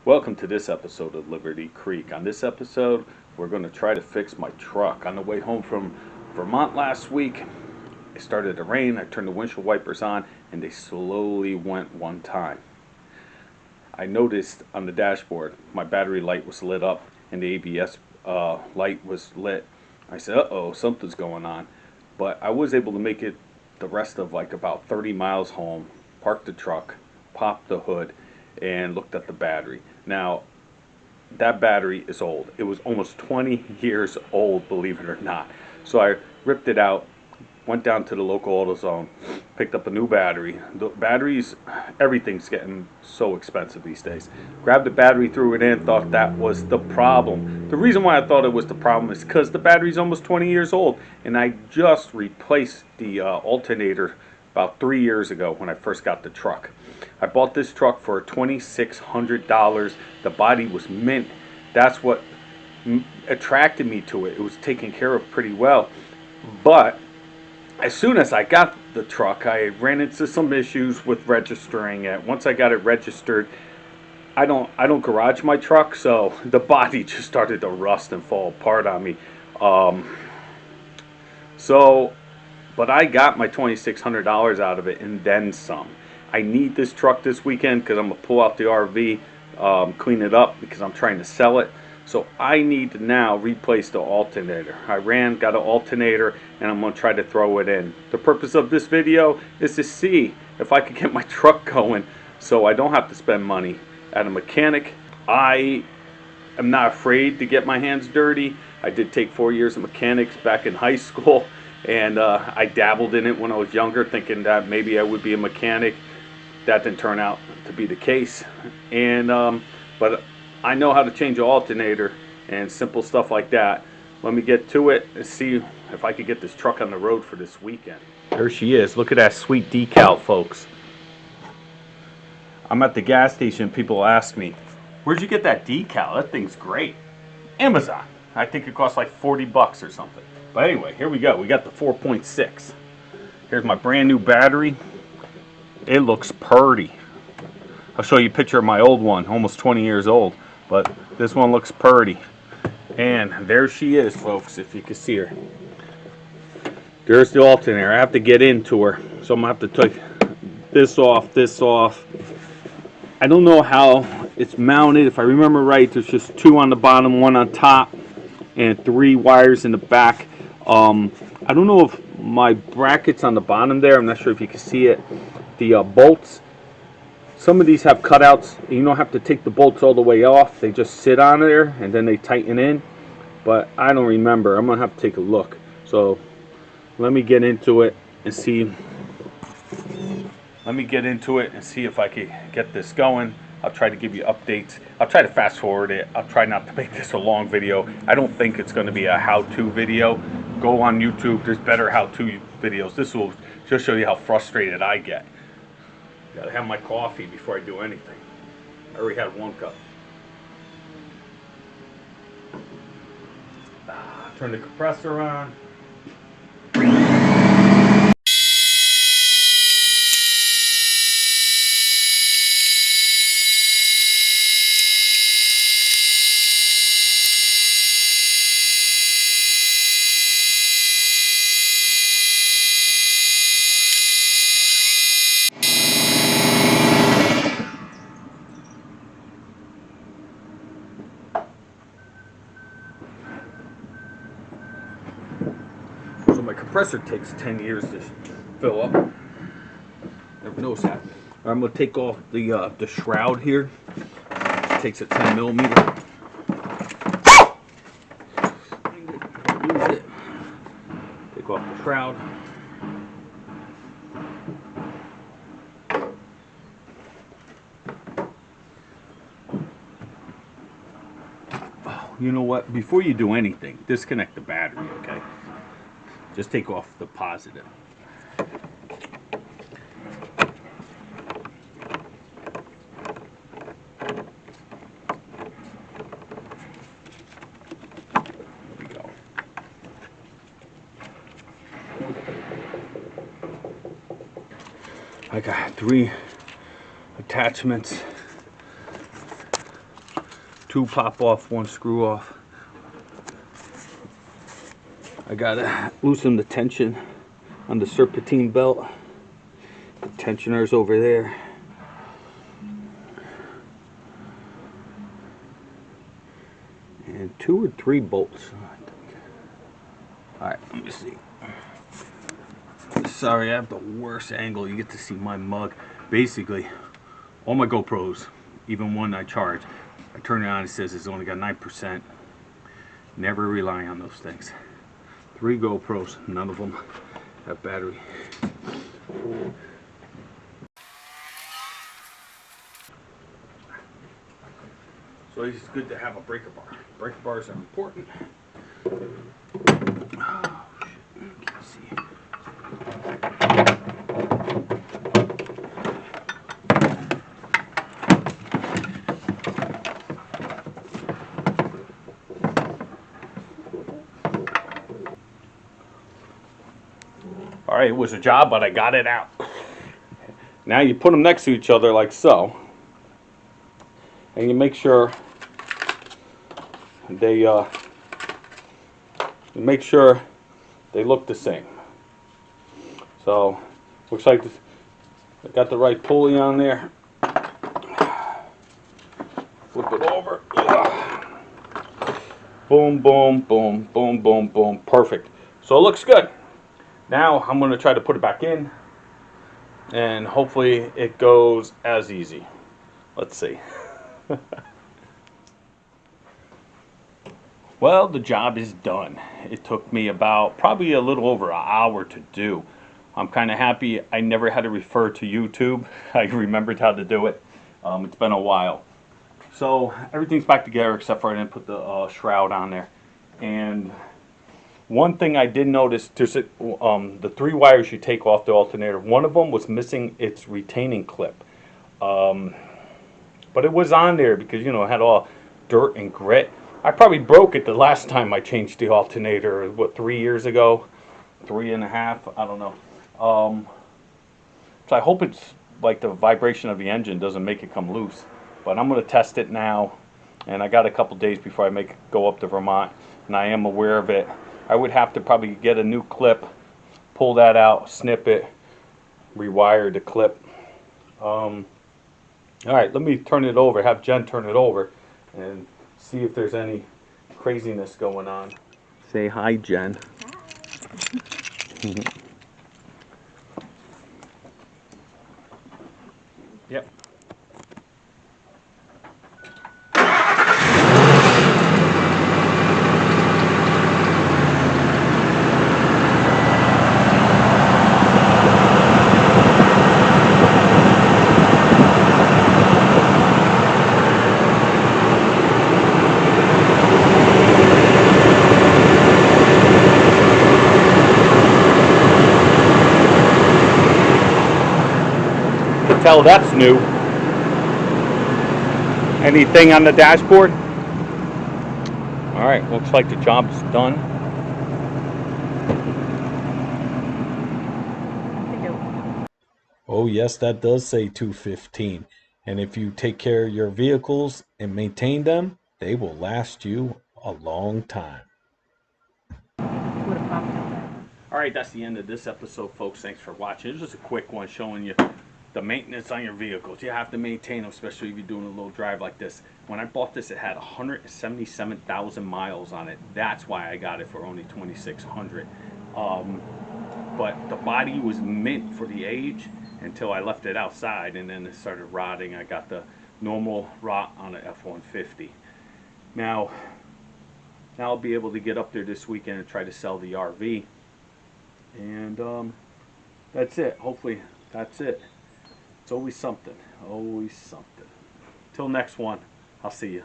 Welcome to this episode of Liberty Creek. On this episode, we're going to try to fix my truck. On the way home from Vermont last week, it started to rain. I turned the windshield wipers on, and they slowly went one time. I noticed on the dashboard, my battery light was lit up, and the ABS light was lit. I said, uh-oh, something's going on. But I was able to make it the rest of like about 30 miles home, parked the truck, popped the hood, and looked at the battery. Now, that battery is old. It was almost 20 years old, believe it or not. So I ripped it out, went down to the local AutoZone, picked up a new battery. The batteries, everything's getting so expensive these days. Grabbed the battery, threw it in, thought that was the problem. The reason why I thought it was the problem is because the battery's almost 20 years old, and I just replaced the alternator about 3 years ago when I first got the truck. I bought this truck for $2,600. The body was mint. That's what attracted me to it. It was taken care of pretty well. But as soon as I got the truck, I ran into some issues with registering it. Once I got it registered, I don't garage my truck, so the body just started to rust and fall apart on me. But I got my $2,600 out of it and then some. I need this truck this weekend because I'm going to pull out the RV, clean it up because I'm trying to sell it. So I need to now replace the alternator. I got an alternator, and I'm going to try to throw it in. The purpose of this video is to see if I can get my truck going so I don't have to spend money at a mechanic. I am not afraid to get my hands dirty. I did take 4 years of mechanics back in high school, and I dabbled in it when I was younger, thinking that maybe I would be a mechanic. That didn't turn out to be the case. But I know how to change an alternator and simple stuff like that. Let me get to it and see if I could get this truck on the road for this weekend. There she is. Look at that sweet decal, folks. I'm at the gas station. People ask me, where'd you get that decal? That thing's great. Amazon. I think it costs like 40 bucks or something. But anyway, here we go. We got the 4.6. Here's my brand new battery. It looks purty. I'll show you a picture of my old one, almost 20 years old. But this one looks purty. And there she is, folks, if you can see her. There's the alternator. I have to get into her. So I'm going to have to take this off. I don't know how it's mounted. If I remember right, there's just 2 on the bottom, 1 on top, and 3 wires in the back. I don't know if my bracket's on the bottom there. I'm not sure if you can see it. The bolts, some of these have cutouts. You don't have to take the bolts all the way off. They just sit on there and then they tighten in. But I don't remember. I'm going to have to take a look. So let me get into it and see. If I can get this going. I'll try to give you updates. I'll try to fast forward it. I'll try not to make this a long video. I don't think it's going to be a how-to video. Go on YouTube. There's better how-to videos. This will just show you how frustrated I get. Gotta have my coffee before I do anything. I already had 1 cup. Turn the compressor on. So my compressor takes 10 years to fill up. Never knows that. I'm going to take off the shroud here. It takes a 10 millimeter. Use it. Take off the shroud. You know what? Before you do anything, disconnect the battery, okay? Just take off the positive. There we go. I got 3 attachments two pop off, one screw off. I gotta loosen the tension on the serpentine belt. The tensioner's over there. And 2 or 3 bolts, I think. Alright, let me see. Sorry, I have the worst angle. You get to see my mug. Basically, all my GoPros, even one I charge, I turn it on, it says it's only got 9%. Never rely on those things. 3 GoPros, none of them have battery. So it's good to have a breaker bar. Breaker bars are important. Oh, shit. Can't see. All right, it was a job, but I got it out. Now you put them next to each other like so, and you make sure they look the same. So looks like I got the right pulley on there. Flip it over. Boom, boom, boom, boom, boom, boom. Perfect. So it looks good. Now I'm going to try to put it back in, and hopefully it goes as easy. Let's see. Well, the job is done. It took me about probably a little over an hour to do. I'm kind of happy I never had to refer to YouTube. I remembered how to do it. It's been a while. So everything's back together except for I didn't put the shroud on there. And one thing I did notice, there's the 3 wires you take off the alternator. One of them was missing its retaining clip. But it was on there because, you know, it had all dirt and grit. I probably broke it the last time I changed the alternator, what, 3 years ago? 3.5, I don't know. So I hope it's like the vibration of the engine doesn't make it come loose. But I'm going to test it now, and I got a couple days before I go up to Vermont, and I am aware of it. I would have to probably get a new clip, pull that out, snip it, rewire the clip. All right, let me turn it over, have Jen turn it over, and see if there's any craziness going on. Say hi, Jen. Hi. Yep. Tell that's new. Anything on the dashboard? All right, looks like the job's done. Oh yes, that does say 215. And if you take care of your vehicles and maintain them, they will last you a long time. All right, that's the end of this episode, folks. Thanks for watching. It's just a quick one showing you the maintenance on your vehicles. You have to maintain them, especially if you're doing a little drive like this. When I bought this, it had 177,000 miles on it. That's why I got it for only $2,600. But the body was mint for the age until I left it outside, and then it started rotting. I got the normal rot on the F-150. Now I'll be able to get up there this weekend and try to sell the RV. And that's it. Hopefully that's it. It's always something. Always something. Till next one, I'll see you.